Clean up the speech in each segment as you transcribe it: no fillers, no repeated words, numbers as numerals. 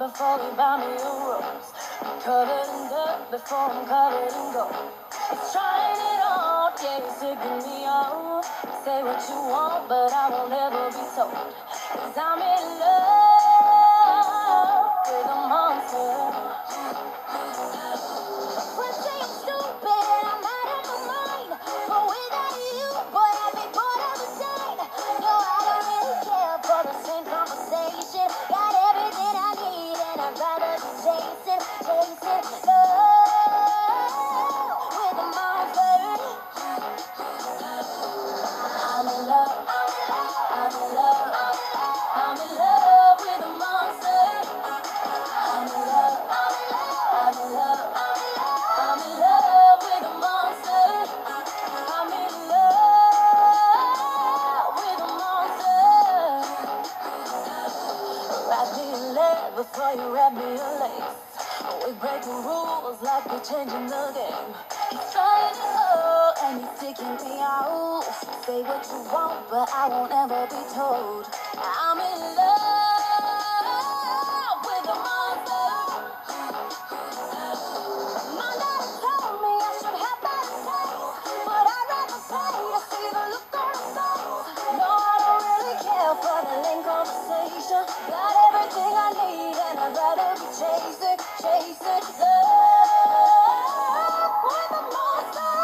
before you buy me a rose. I'm covered in dirt before I'm covered in gold. It's trying it on, yeah, it's taking me on. Say what you want, but I won't ever be told. 'Cause I'm in love with a monster. When say I'm stupid, I'm out of my mind. But without you, boy, I'd be bored of the time. No, I don't really care for the same conversation. Got everything I need, and I'd rather be chasing love with a monster. I'm in love, I'm in love, I'm in love with a monster. I'm in love, I'm in love, I'm in love with a monster. I'm in love with a monster. Wrap me in lead before you wrap me in lace. We breaking rules like we're changing the game. He's trying it all and he's taking me out. Say what you want, but I won't ever be told. I'm in love with a monster. My daddy told me I should have better taste, but I'd rather pay to see the look on his face. No, I don't really care for the lame conversation. Got everything I need, and I'd rather be chasing love with a monster.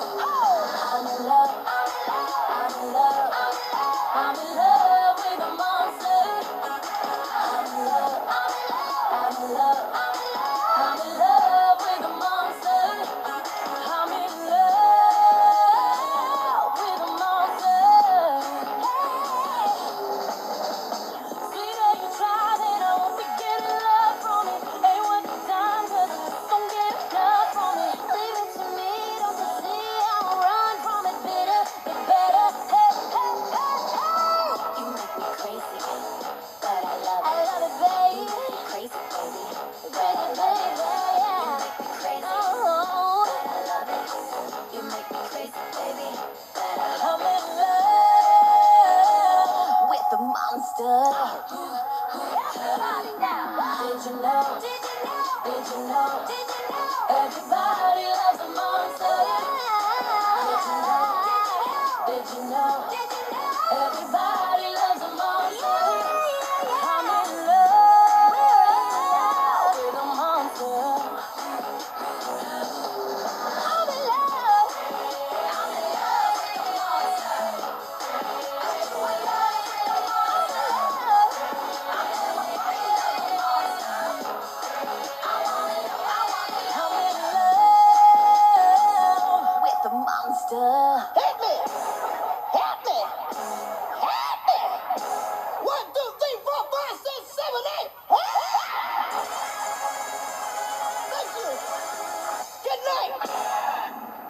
Oh, I'm in love, I'm in love, I'm in love with a monster. I'm in love, I'm in love, I'm in love with a monster. I'm in love with a monster. Sweeter you try, then I won't be getting love from it. Ain't worth the time, 'cause I don't get enough from it. Leave it to me, don't you see? I'll run from it bitter, but better. Hey, hey, hey, hey. You make me crazy, but I love it. I love it, baby. You make me crazy, baby. Crazy, baby, yeah. You make me crazy, but I love it. You make me crazy, baby, but I'm in love with the monster. Everybody now. Did you know? Did you know? Did you know? Did you know? Everybody loves a monster. Did you know? Did you know? Did you know? Everybody loves a monster. I'm in love with a monster. I'm in love. I'm in love with a monster. I'm in love with a monster.